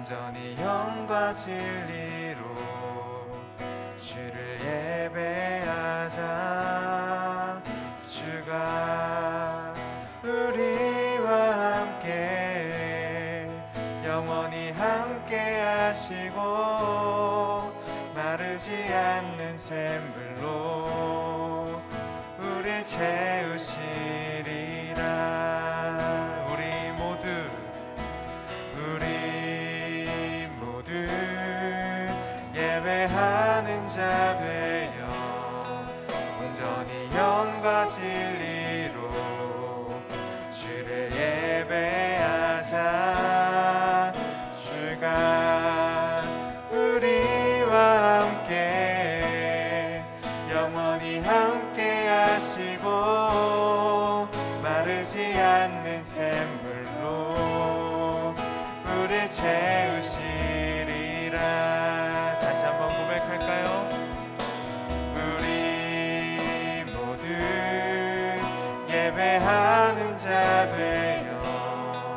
온전히 영과 진리로 주를 예배하자. 주가 우리와 함께 영원히 함께 하시고 마르지 않는 샘물로 우릴 채우시리라. 우리 모두 예배하는 자 되어 온전히 영과 진리로 주를 예배하자. 주가 우리와 함께 영원히 함께 하시고 마르지 않는 샘물로 우릴 채우시리라. 다시 한번 고백할까요? 우리 모두 예배하는 자 되어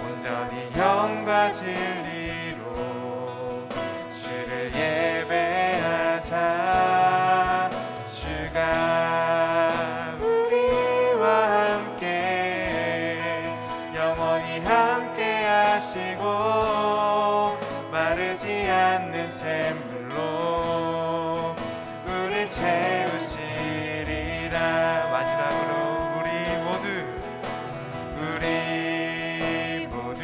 온전히 영과 진리로 주를 예배하자. 주가 우리와 함께 영원히 함께 하시고 마르지 않는 샘물로 우릴 채우시리라. 마지막으로 우리 모두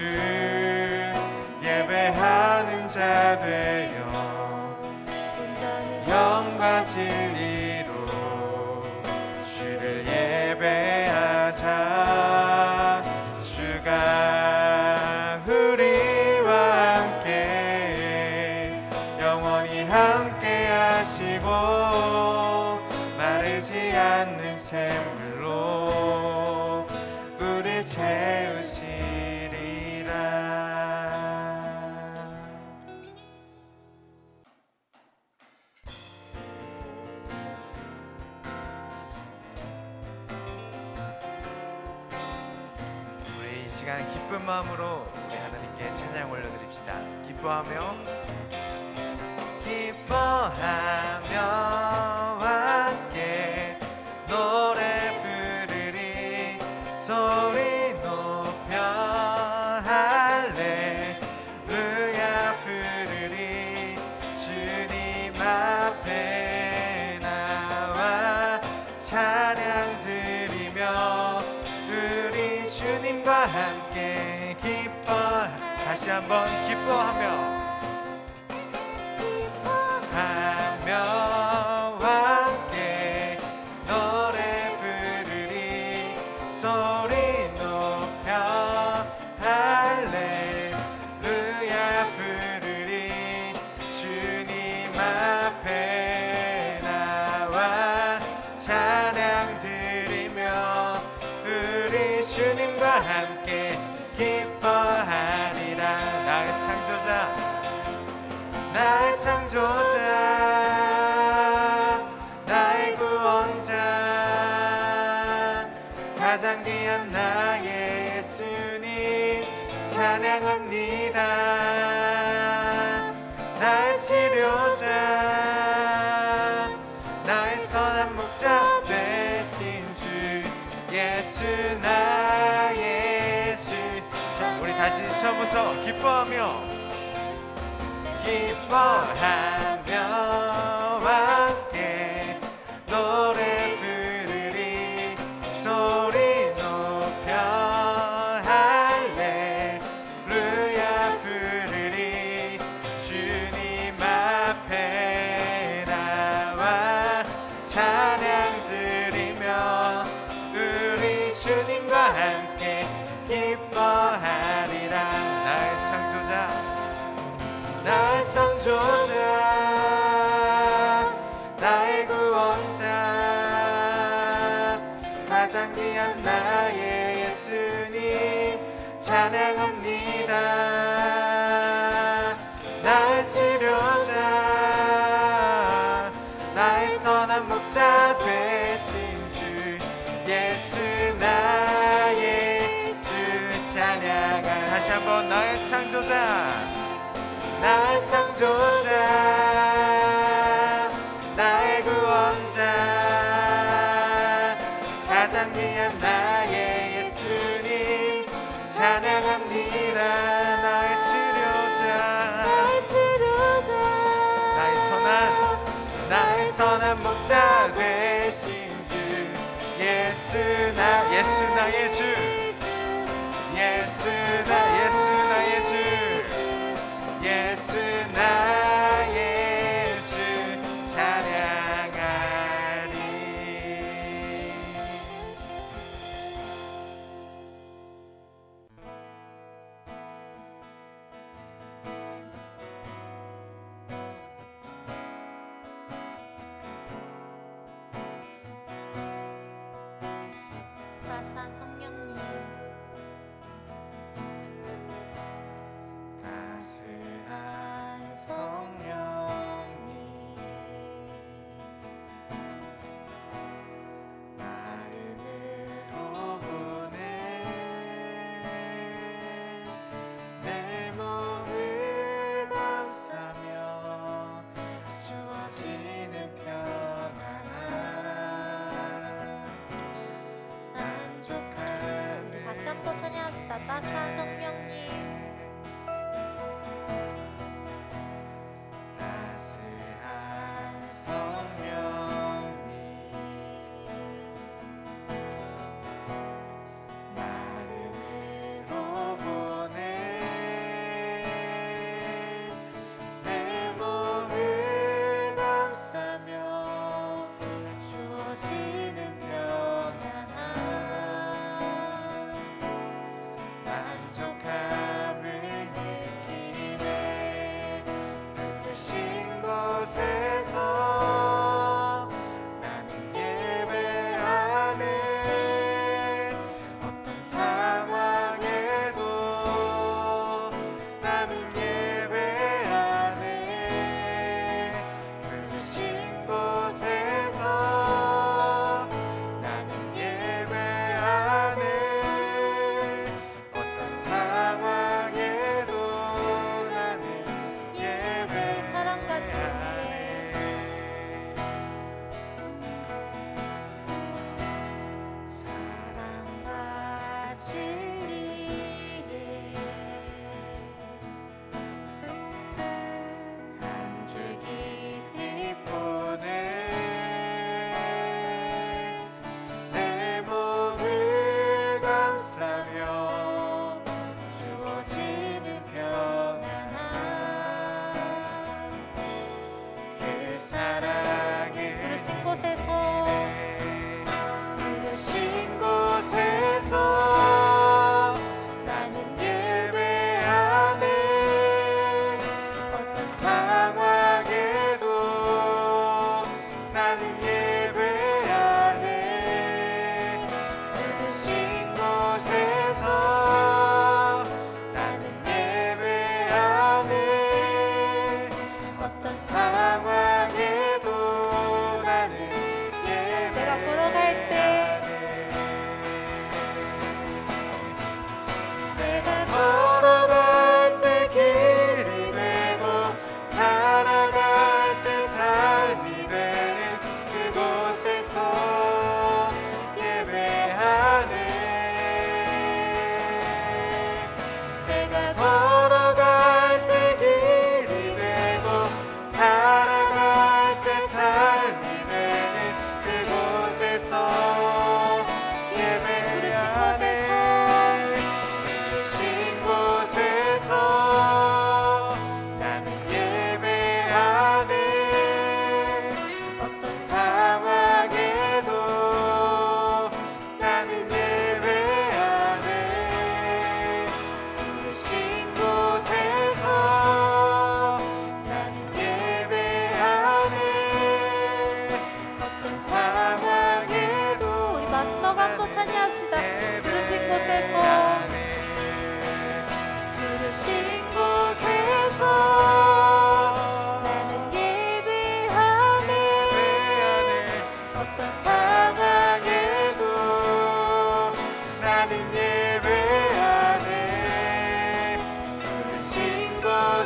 예배하는 자 되어 영과 진리로 주를 예배하자. 주가 우리와 함께 영원히 함께 하시고 마르지 않는 샘물로 우릴 채우시리라. 우리 이 시간 기쁜 마음으로 우리 하나님께 찬양 올려드립시다. 기뻐하며 함께 노래 부르리. 소리 높여 할렐루야 부르리. 주님 앞에 나와 찬양 드리며 우리 주님과 함께 다시 한번 기뻐하며 함께 노래 부르리. 소리 높여 할렐루야 부르리. 주님 앞에 나와 찬양 드리며 우리 주님과 함께 기뻐하리라. 나의 창조자 나의 구원자 가장 귀한 나의 예수님 찬양합니다. 나의 치료자 나의 선한 목자 되신 주 예수 나의 예수. 자, 우리 다시 처음부터 기뻐하며 함께 노래 부르리. 소리 높여 할렐루야 부르리. 주님 앞에 나와 찬양 드리며 우리 주님과 함께 기뻐하리라. 나의 창조자 나의 구원자 가장 귀한 나의 예수님 찬양합니다. 나의 치료자 나의 선한 목자 되신 주 예수 나의 주 찬양하. 다시 한번 나의 창조자 나의 창조자 나의 구원자 가장 귀한 나의 예수님 찬양합니다. 나의 치료자 나의 선한 목자 되신 주 예수 나의 주 예수 나의 주 예수 나의 주 찬양하리. 나산 성령님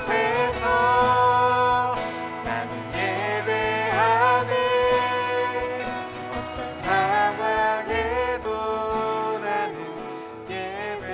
곳에서 나는 예배하네. 어떤 상황에도 나는 예배하네.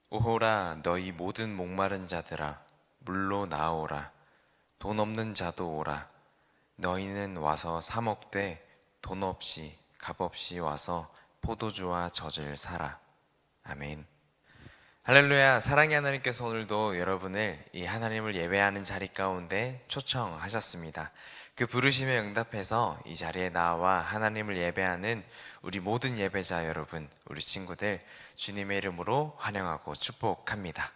오호라 너희 모든 목마른 자들아 물로 나오라. 돈 없는 자도 오라. 너희는 와서 사 먹되 돈 없이 값 없이 와서 포도주와 젖을 사라. 아멘. 할렐루야. 사랑의 하나님께서 오늘도 여러분을 이 하나님을 예배하는 자리 가운데 초청하셨습니다. 그 부르심에 응답해서 이 자리에 나와 하나님을 예배하는 우리 모든 예배자 여러분, 우리 친구들 주님의 이름으로 환영하고 축복합니다.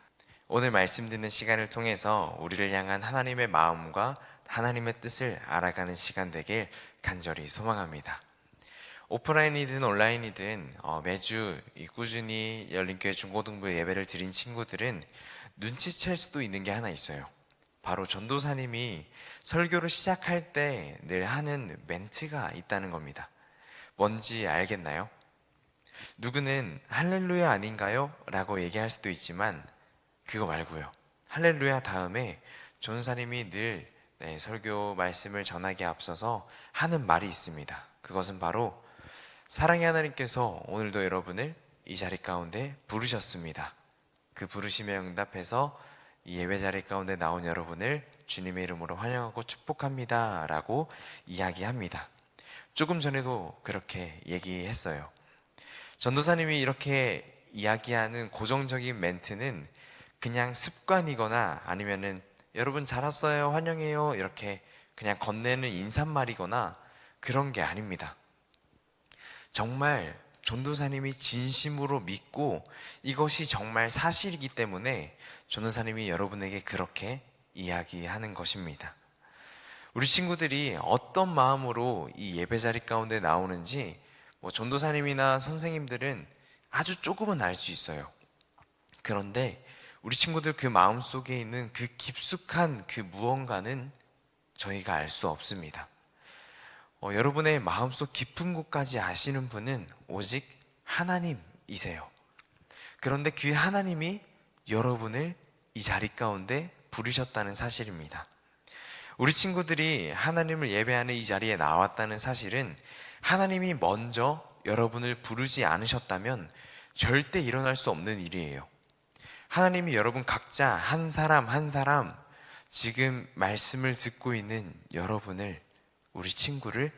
오늘 말씀 듣는 시간을 통해서 우리를 향한 하나님의 마음과 하나님의 뜻을 알아가는 시간 되길 간절히 소망합니다. 오프라인이든 온라인이든 매주 꾸준히 열린교회 중고등부 예배를 드린 친구들은 눈치챌 수도 있는 게 하나 있어요. 바로 전도사님이 설교를 시작할 때 늘 하는 멘트가 있다는 겁니다. 뭔지 알겠나요? 누구는 할렐루야 아닌가요? 라고 얘기할 수도 있지만 그거 말고요. 할렐루야 다음에 전도사님이 늘 설교 말씀을 전하기에 앞서서 하는 말이 있습니다. 그것은 바로 사랑의 하나님께서 오늘도 여러분을 이 자리 가운데 부르셨습니다. 그 부르심에 응답해서 이 예배 자리 가운데 나온 여러분을 주님의 이름으로 환영하고 축복합니다 라고 이야기합니다. 조금 전에도 그렇게 얘기했어요. 전도사님이 이렇게 이야기하는 고정적인 멘트는 그냥 습관이거나 아니면은 여러분 잘 왔어요 환영해요 이렇게 그냥 건네는 인사말이거나 그런 게 아닙니다. 정말 전도사님이 진심으로 믿고 이것이 정말 사실이기 때문에 전도사님이 여러분에게 그렇게 이야기하는 것입니다. 우리 친구들이 어떤 마음으로 이 예배 자리 가운데 나오는지 전도사님이나 선생님들은 아주 조금은 알 수 있어요. 그런데 우리 친구들 그 마음속에 있는 그 깊숙한 그 무언가는 저희가 알 수 없습니다. 여러분의 마음속 깊은 곳까지 아시는 분은 오직 하나님이세요. 그런데 그 하나님이 여러분을 이 자리 가운데 부르셨다는 사실입니다. 우리 친구들이 하나님을 예배하는 이 자리에 나왔다는 사실은 하나님이 먼저 여러분을 부르지 않으셨다면 절대 일어날 수 없는 일이에요. 하나님이 여러분 각자 한 사람 한 사람 지금 말씀을 듣고 있는 여러분을 우리 친구를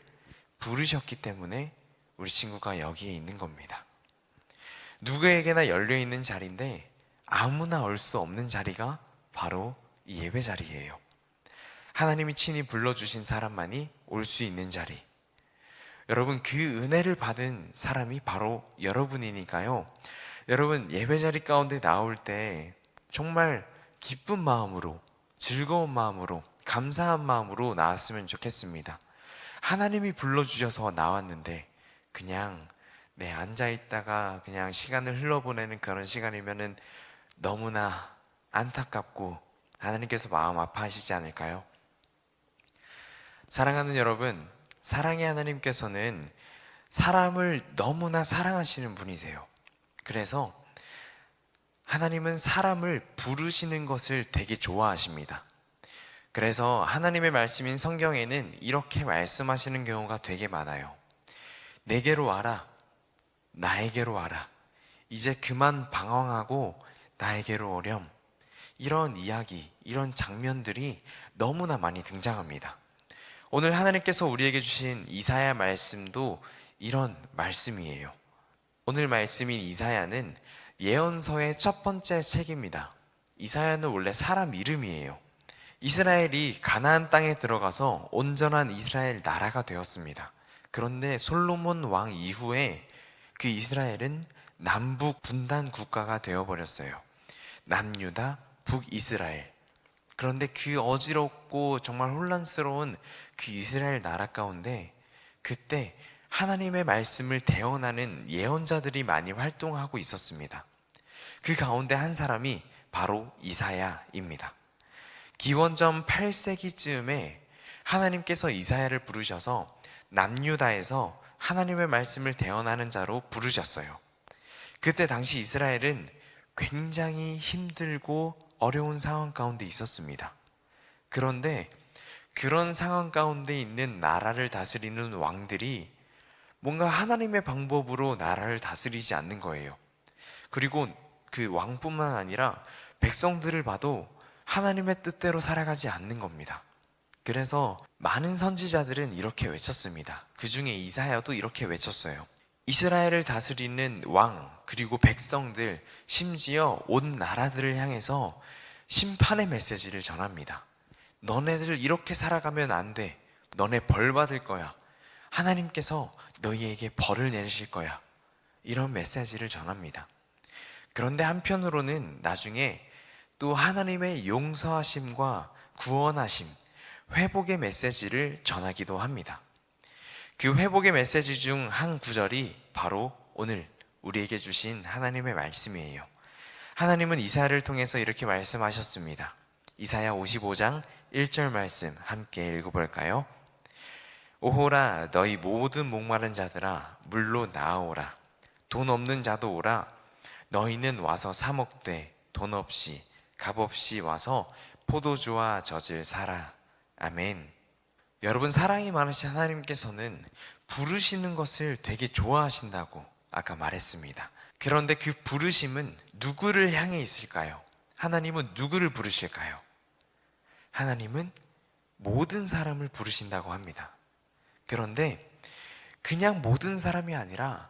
부르셨기 때문에 우리 친구가 여기에 있는 겁니다. 누구에게나 열려있는 자리인데 아무나 올 수 없는 자리가 바로 이 예배 자리예요. 하나님이 친히 불러주신 사람만이 올 수 있는 자리. 여러분 그 은혜를 받은 사람이 바로 여러분이니까요. 여러분 예배 자리 가운데 나올 때 정말 기쁜 마음으로 즐거운 마음으로 감사한 마음으로 나왔으면 좋겠습니다. 하나님이 불러주셔서 나왔는데 그냥 앉아있다가 그냥 시간을 흘러보내는 그런 시간이면은 너무나 안타깝고 하나님께서 마음 아파하시지 않을까요? 사랑하는 여러분, 사랑의 하나님께서는 사람을 너무나 사랑하시는 분이세요. 그래서 하나님은 사람을 부르시는 것을 되게 좋아하십니다. 그래서 하나님의 말씀인 성경에는 이렇게 말씀하시는 경우가 되게 많아요. 내게로 와라. 나에게로 와라. 이제 그만 방황하고 나에게로 오렴. 이런 이야기, 이런 장면들이 너무나 많이 등장합니다. 오늘 하나님께서 우리에게 주신 이사야 말씀도 이런 말씀이에요. 오늘 말씀인 이사야는 예언서의 첫 번째 책입니다. 이사야는 원래 사람 이름이에요. 이스라엘이 가나안 땅에 들어가서 온전한 이스라엘 나라가 되었습니다. 그런데 솔로몬 왕 이후에 그 이스라엘은 남북 분단 국가가 되어버렸어요. 남유다, 북이스라엘. 그런데 그 어지럽고 정말 혼란스러운 그 이스라엘 나라 가운데 그때 하나님의 말씀을 대언하는 예언자들이 많이 활동하고 있었습니다. 그 가운데 한 사람이 바로 이사야입니다. 기원전 8세기쯤에 하나님께서 이사야를 부르셔서 남유다에서 하나님의 말씀을 대언하는 자로 부르셨어요. 그때 당시 이스라엘은 굉장히 힘들고 어려운 상황 가운데 있었습니다. 그런데 그런 상황 가운데 있는 나라를 다스리는 왕들이 뭔가 하나님의 방법으로 나라를 다스리지 않는 거예요. 그리고 그 왕뿐만 아니라 백성들을 봐도 하나님의 뜻대로 살아가지 않는 겁니다. 그래서 많은 선지자들은 이렇게 외쳤습니다. 그 중에 이사야도 이렇게 외쳤어요. 이스라엘을 다스리는 왕 그리고 백성들 심지어 온 나라들을 향해서 심판의 메시지를 전합니다. 너네들 이렇게 살아가면 안 돼. 너네 벌 받을 거야. 하나님께서 너희에게 벌을 내리실 거야. 이런 메시지를 전합니다. 그런데 한편으로는 나중에 또 하나님의 용서하심과 구원하심, 회복의 메시지를 전하기도 합니다. 그 회복의 메시지 중 한 구절이 바로 오늘 우리에게 주신 하나님의 말씀이에요. 하나님은 이사야를 통해서 이렇게 말씀하셨습니다. 이사야 55장 1절 말씀 함께 읽어볼까요? 오호라 너희 모든 목마른 자들아 물로 나아오라. 돈 없는 자도 오라. 너희는 와서 사 먹되 돈 없이 값 없이 와서 포도주와 젖을 사라. 아멘. 여러분, 사랑이 많으신 하나님께서는 부르시는 것을 되게 좋아하신다고 아까 말했습니다. 그런데 그 부르심은 누구를 향해 있을까요? 하나님은 누구를 부르실까요? 하나님은 모든 사람을 부르신다고 합니다. 그런데 그냥 모든 사람이 아니라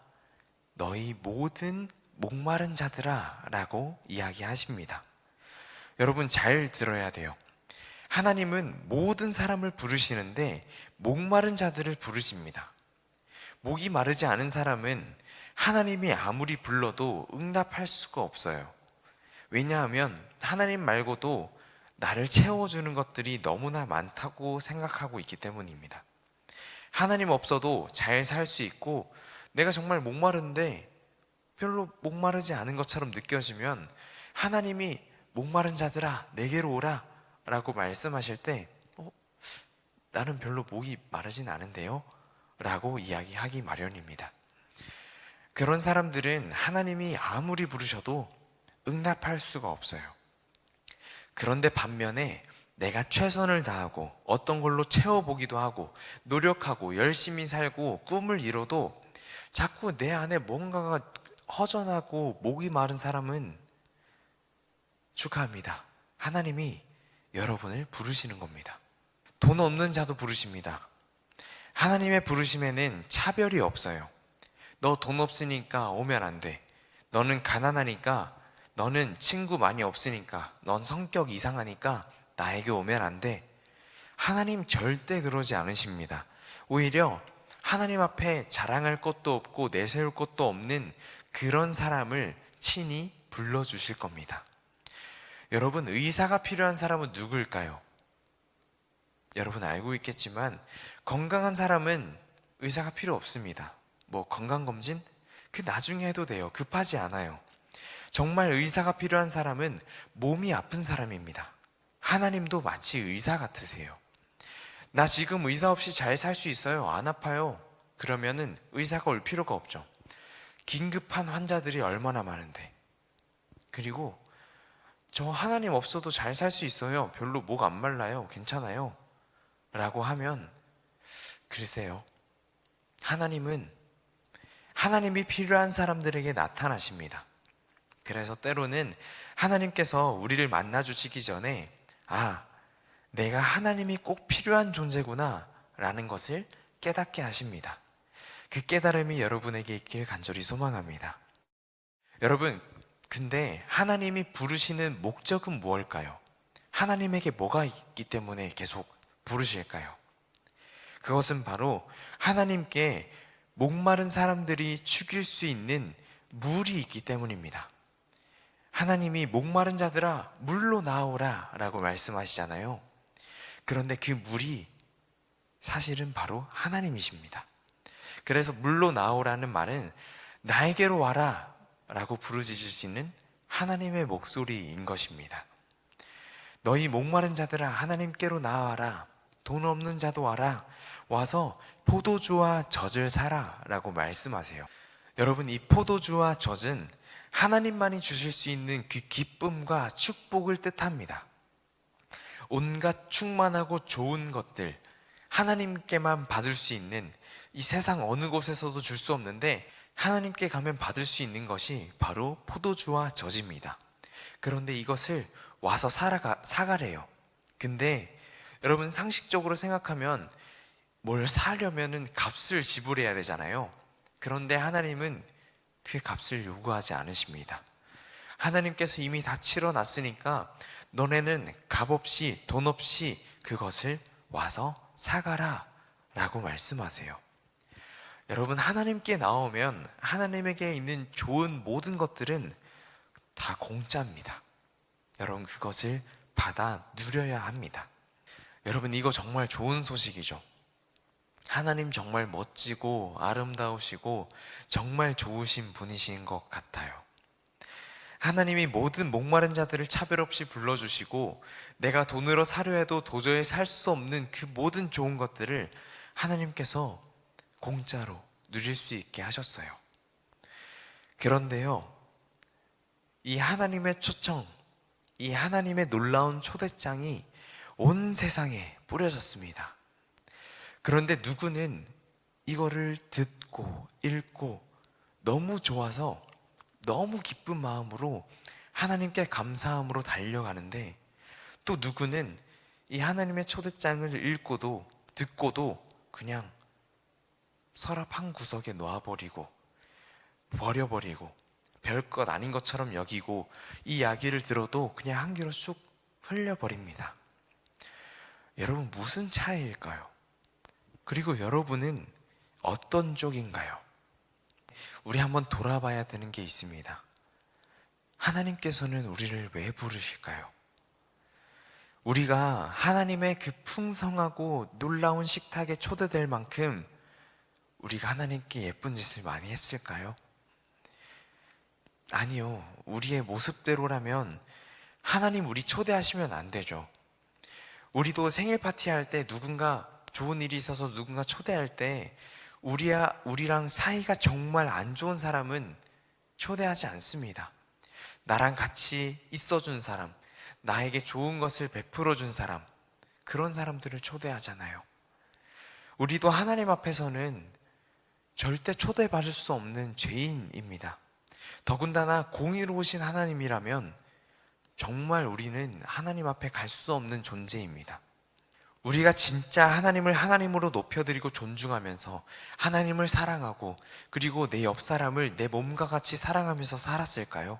너희 모든 목마른 자들아 라고 이야기하십니다. 여러분, 잘 들어야 돼요. 하나님은 모든 사람을 부르시는데 목마른 자들을 부르십니다. 목이 마르지 않은 사람은 하나님이 아무리 불러도 응답할 수가 없어요. 왜냐하면 하나님 말고도 나를 채워주는 것들이 너무나 많다고 생각하고 있기 때문입니다. 하나님 없어도 잘 살 수 있고 내가 정말 목마른데 별로 목마르지 않은 것처럼 느껴지면 하나님이 목마른 자들아 내게로 오라 라고 말씀하실 때 나는 별로 목이 마르진 않은데요 라고 이야기하기 마련입니다. 그런 사람들은 하나님이 아무리 부르셔도 응답할 수가 없어요. 그런데 반면에 내가 최선을 다하고 어떤 걸로 채워보기도 하고 노력하고 열심히 살고 꿈을 이뤄도 자꾸 내 안에 뭔가가 허전하고 목이 마른 사람은 축하합니다. 하나님이 여러분을 부르시는 겁니다. 돈 없는 자도 부르십니다. 하나님의 부르심에는 차별이 없어요. 너 돈 없으니까 오면 안 돼. 너는 가난하니까, 너는 친구 많이 없으니까, 넌 성격 이상하니까 나에게 오면 안 돼. 하나님 절대 그러지 않으십니다. 오히려 하나님 앞에 자랑할 것도 없고 내세울 것도 없는 그런 사람을 친히 불러주실 겁니다. 여러분, 의사가 필요한 사람은 누구일까요? 여러분 알고 있겠지만 건강한 사람은 의사가 필요 없습니다. 뭐 건강검진? 그 나중에 해도 돼요. 급하지 않아요. 정말 의사가 필요한 사람은 몸이 아픈 사람입니다. 하나님도 마치 의사 같으세요. 나 지금 의사 없이 잘 살 수 있어요. 안 아파요. 그러면은 의사가 올 필요가 없죠. 긴급한 환자들이 얼마나 많은데. 그리고 저 하나님 없어도 잘 살 수 있어요. 별로 목 안 말라요. 괜찮아요. 라고 하면, 글쎄요. 하나님은 하나님이 필요한 사람들에게 나타나십니다. 그래서 때로는 하나님께서 우리를 만나주시기 전에, 아, 내가 하나님이 꼭 필요한 존재구나 라는 것을 깨닫게 하십니다. 그 깨달음이 여러분에게 있길 간절히 소망합니다. 여러분, 근데 하나님이 부르시는 목적은 무엇일까요? 하나님에게 뭐가 있기 때문에 계속 부르실까요? 그것은 바로 하나님께 목마른 사람들이 죽일 수 있는 물이 있기 때문입니다. 하나님이 목마른 자들아 물로 나오라 라고 말씀하시잖아요. 그런데 그 물이 사실은 바로 하나님이십니다. 그래서 물로 나오라는 말은 나에게로 와라 라고 부르짖으시는 하나님의 목소리인 것입니다. 너희 목마른 자들아 하나님께로 나와라. 돈 없는 자도 와라. 와서 포도주와 젖을 사라 라고 말씀하세요. 여러분, 이 포도주와 젖은 하나님만이 주실 수 있는 그 기쁨과 축복을 뜻합니다. 온갖 충만하고 좋은 것들, 하나님께만 받을 수 있는, 이 세상 어느 곳에서도 줄 수 없는데 하나님께 가면 받을 수 있는 것이 바로 포도주와 젖입니다. 그런데 이것을 와서 사가래요. 근데 여러분, 상식적으로 생각하면 뭘 사려면은 값을 지불해야 되잖아요. 그런데 하나님은 그 값을 요구하지 않으십니다. 하나님께서 이미 다 치러놨으니까 너네는 값 없이 돈 없이 그것을 와서 사가라 라고 말씀하세요. 여러분, 하나님께 나오면 하나님에게 있는 좋은 모든 것들은 다 공짜입니다. 여러분, 그것을 받아 누려야 합니다. 여러분, 이거 정말 좋은 소식이죠. 하나님 정말 멋지고 아름다우시고 정말 좋으신 분이신 것 같아요. 하나님이 모든 목마른 자들을 차별 없이 불러주시고 내가 돈으로 사려 해도 도저히 살 수 없는 그 모든 좋은 것들을 하나님께서 공짜로 누릴 수 있게 하셨어요. 그런데요, 이 하나님의 초청, 이 하나님의 놀라운 초대장이 온 세상에 뿌려졌습니다. 그런데 누구는 이거를 듣고 읽고 너무 좋아서 너무 기쁜 마음으로 하나님께 감사함으로 달려가는데, 또 누구는 이 하나님의 초대장을 읽고도 듣고도 그냥 서랍 한 구석에 놓아버리고 버려버리고 별것 아닌 것처럼 여기고 이 이야기를 들어도 그냥 한 귀로 쑥 흘려버립니다. 여러분, 무슨 차이일까요? 그리고 여러분은 어떤 쪽인가요? 우리 한번 돌아봐야 되는 게 있습니다. 하나님께서는 우리를 왜 부르실까요? 우리가 하나님의 그 풍성하고 놀라운 식탁에 초대될 만큼 우리가 하나님께 예쁜 짓을 많이 했을까요? 아니요. 우리의 모습대로라면 하나님 우리 초대하시면 안 되죠. 우리도 생일 파티할 때 누군가 좋은 일이 있어서 누군가 초대할 때 우리랑 사이가 정말 안 좋은 사람은 초대하지 않습니다. 나랑 같이 있어준 사람, 나에게 좋은 것을 베풀어 준 사람, 그런 사람들을 초대하잖아요. 우리도 하나님 앞에서는 절대 초대받을 수 없는 죄인입니다. 더군다나 공의로우신 하나님이라면 정말 우리는 하나님 앞에 갈 수 없는 존재입니다. 우리가 진짜 하나님을 하나님으로 높여드리고 존중하면서 하나님을 사랑하고 그리고 내 옆 사람을 내 몸과 같이 사랑하면서 살았을까요?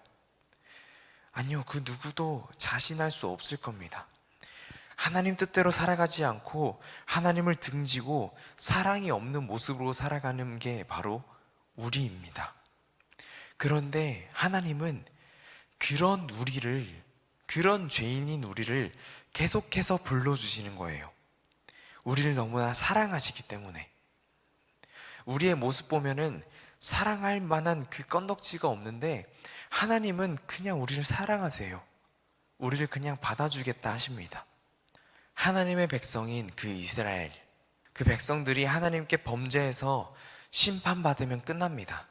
아니요, 그 누구도 자신할 수 없을 겁니다. 하나님 뜻대로 살아가지 않고 하나님을 등지고 사랑이 없는 모습으로 살아가는 게 바로 우리입니다. 그런데 하나님은 그런 우리를, 그런 죄인인 우리를 계속해서 불러주시는 거예요. 우리를 너무나 사랑하시기 때문에. 우리의 모습 보면은 사랑할 만한 그 건덕지가 없는데 하나님은 그냥 우리를 사랑하세요. 우리를 그냥 받아주겠다 하십니다. 하나님의 백성인 그 이스라엘, 그 백성들이 하나님께 범죄해서 심판받으면 끝납니다.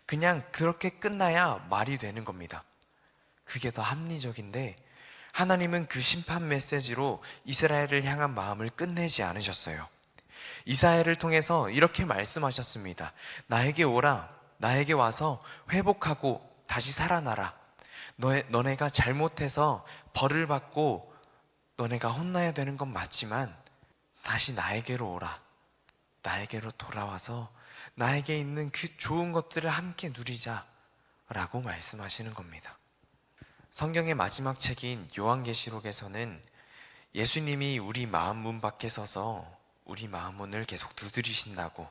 그냥 그렇게 끝나야 말이 되는 겁니다. 그게 더 합리적인데 하나님은 그 심판 메시지로 이스라엘을 향한 마음을 끝내지 않으셨어요. 이사야를 통해서 이렇게 말씀하셨습니다. 나에게 오라. 나에게 와서 회복하고 다시 살아나라. 너네가 잘못해서 벌을 받고 너네가 혼나야 되는 건 맞지만 다시 나에게로 오라. 나에게로 돌아와서 나에게 있는 그 좋은 것들을 함께 누리자 라고 말씀하시는 겁니다. 성경의 마지막 책인 요한계시록에서는 예수님이 우리 마음 문 밖에 서서 우리 마음 문을 계속 두드리신다고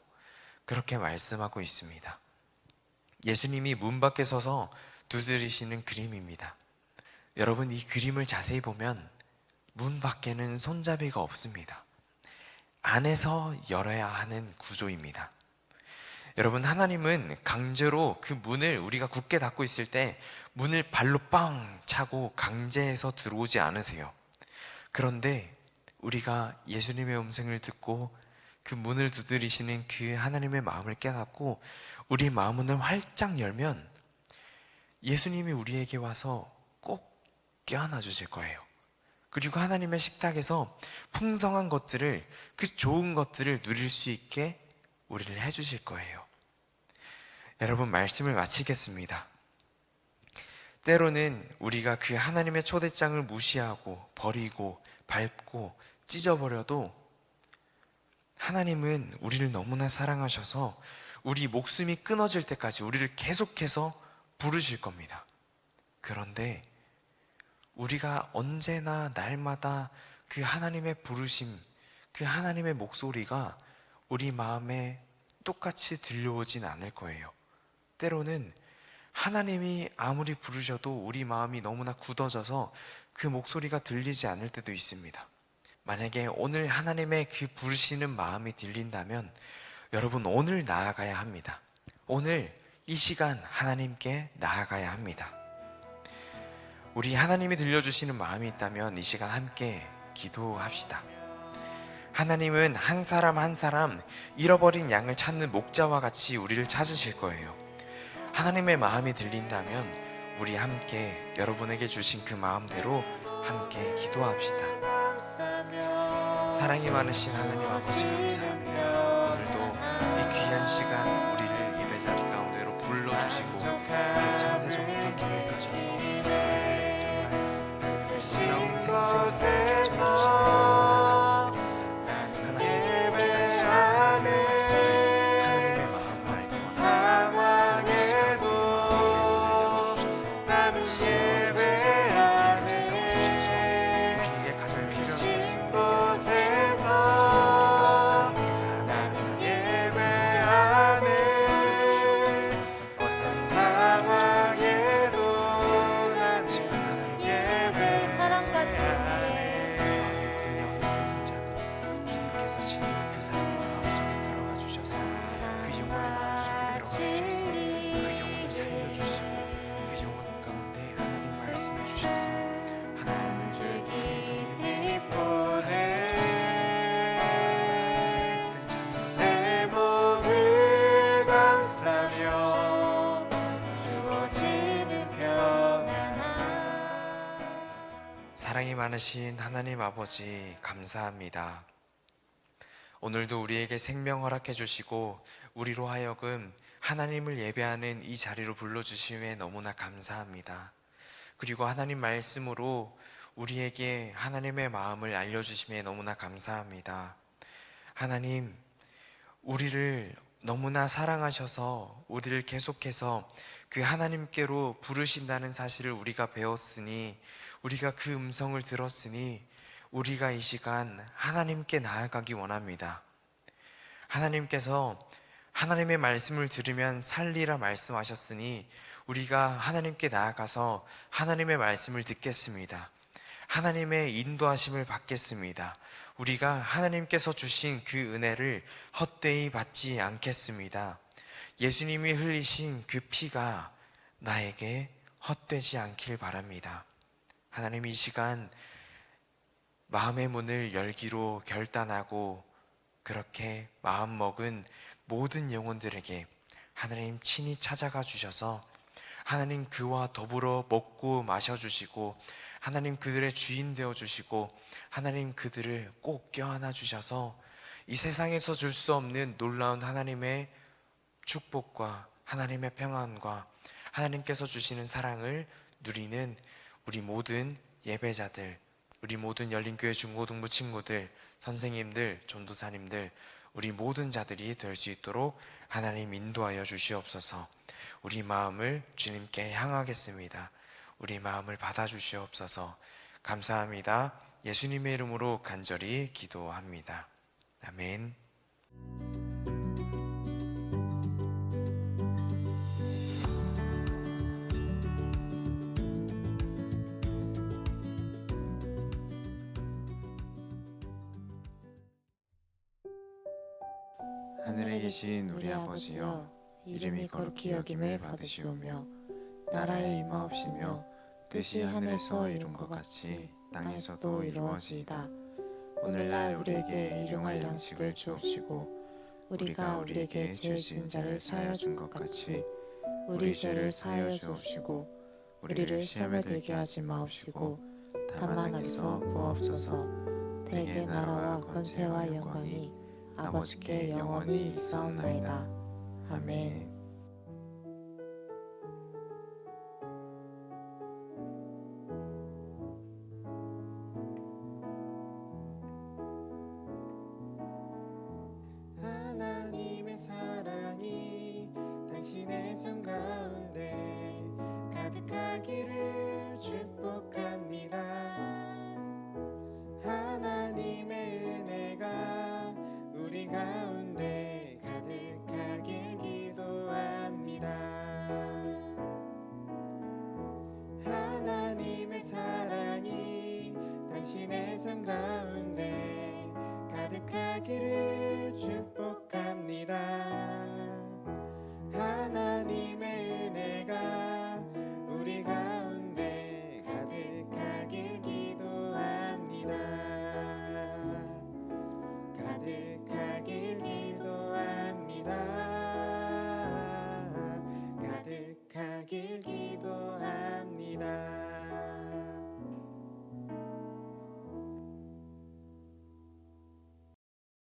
그렇게 말씀하고 있습니다. 예수님이 문 밖에 서서 두드리시는 그림입니다. 여러분, 이 그림을 자세히 보면 문 밖에는 손잡이가 없습니다. 안에서 열어야 하는 구조입니다. 여러분, 하나님은 강제로 그 문을 우리가 굳게 닫고 있을 때 문을 발로 빵 차고 강제해서 들어오지 않으세요. 그런데 우리가 예수님의 음성을 듣고 그 문을 두드리시는 그 하나님의 마음을 깨닫고 우리 마음문을 활짝 열면 예수님이 우리에게 와서 꼭 껴안아 주실 거예요. 그리고 하나님의 식탁에서 풍성한 것들을, 그 좋은 것들을 누릴 수 있게 우리를 해주실 거예요. 여러분, 말씀을 마치겠습니다. 때로는 우리가 그 하나님의 초대장을 무시하고 버리고 밟고 찢어버려도 하나님은 우리를 너무나 사랑하셔서 우리 목숨이 끊어질 때까지 우리를 계속해서 부르실 겁니다. 그런데 우리가 언제나 날마다 그 하나님의 부르심, 그 하나님의 목소리가 우리 마음에 똑같이 들려오진 않을 거예요. 때로는 하나님이 아무리 부르셔도 우리 마음이 너무나 굳어져서 그 목소리가 들리지 않을 때도 있습니다. 만약에 오늘 하나님의 그 부르시는 마음이 들린다면 여러분, 오늘 나아가야 합니다. 오늘 이 시간 하나님께 나아가야 합니다. 우리 하나님이 들려주시는 마음이 있다면 이 시간 함께 기도합시다. 하나님은 한 사람 한 사람 잃어버린 양을 찾는 목자와 같이 우리를 찾으실 거예요. 하나님의 마음이 들린다면 우리 함께 여러분에게 주신 그 마음대로 함께 기도합시다. 사랑이 많으신 하나님 아버지, 감사합니다. 오늘도 이 귀한 시간 우리를 예배자리 가운데로 불러주시고 우리를 창세전부터 기획하셔서 우리를 정말 놀라운 생수의 춤을 춰주시니 감사드립니다. 하나님, 귀한 시간 하나님의 말씀, 하나님의 마음을 알기 원합니다. 하나님의 시간 사랑이 많으신 하나님 아버지, 감사합니다. 오늘도 우리에게 생명 허락해 주시고 우리로 하여금 하나님을 예배하는 이 자리로 불러주심에 너무나 감사합니다. 그리고 하나님 말씀으로 우리에게 하나님의 마음을 알려주심에 너무나 감사합니다. 하나님, 우리를 너무나 사랑하셔서 우리를 계속해서 그 하나님께로 부르신다는 사실을 우리가 배웠으니, 우리가 그 음성을 들었으니 우리가 이 시간 하나님께 나아가기 원합니다. 하나님께서 하나님의 말씀을 들으면 살리라 말씀하셨으니 우리가 하나님께 나아가서 하나님의 말씀을 듣겠습니다. 하나님의 인도하심을 받겠습니다. 우리가 하나님께서 주신 그 은혜를 헛되이 받지 않겠습니다. 예수님이 흘리신 그 피가 나에게 헛되지 않길 바랍니다. 하나님, 이 시간 마음의 문을 열기로 결단하고 그렇게 마음먹은 모든 영혼들에게 하나님 친히 찾아가 주셔서 하나님 그와 더불어 먹고 마셔주시고 하나님 그들의 주인 되어주시고 하나님 그들을 꼭 껴안아 주셔서 이 세상에서 줄 수 없는 놀라운 하나님의 축복과 하나님의 평안과 하나님께서 주시는 사랑을 누리는 우리 모든 예배자들, 우리 모든 열린교회 중고등부 친구들, 선생님들, 전도사님들, 우리 모든 자들이 될 수 있도록 하나님 인도하여 주시옵소서. 우리 마음을 주님께 향하겠습니다. 우리 마음을 받아주시옵소서. 감사합니다. 예수님의 이름으로 간절히 기도합니다. 아멘. 하늘에 계신 우리 아버지여, 이름이 거룩히 여김을 받으시오며 나라의 임하옵시며 뜻이 하늘에서 이룬 것 같이 땅에서도 이루어지이다. 오늘날 우리에게 일용할 양식을 주옵시고 우리가 우리에게 죄 지은 자를 사하여 준 것 같이 우리 죄를 사하여 주옵시고 우리를 시험에 들게 하지 마옵시고 다만 악에서 구하옵소서. 대개 나라와 권세와 영광이 아버지께 영원히 있사옵나이다. 아멘. 하나님의 사랑이 당신의 삶 가운데 가득하기를 축복합니다. 하나님의 은혜가 우리 가운데 가득하길 기도합니다. 하나님의 사랑이 당신의 삶 가운데 가득하기를 축복합니다.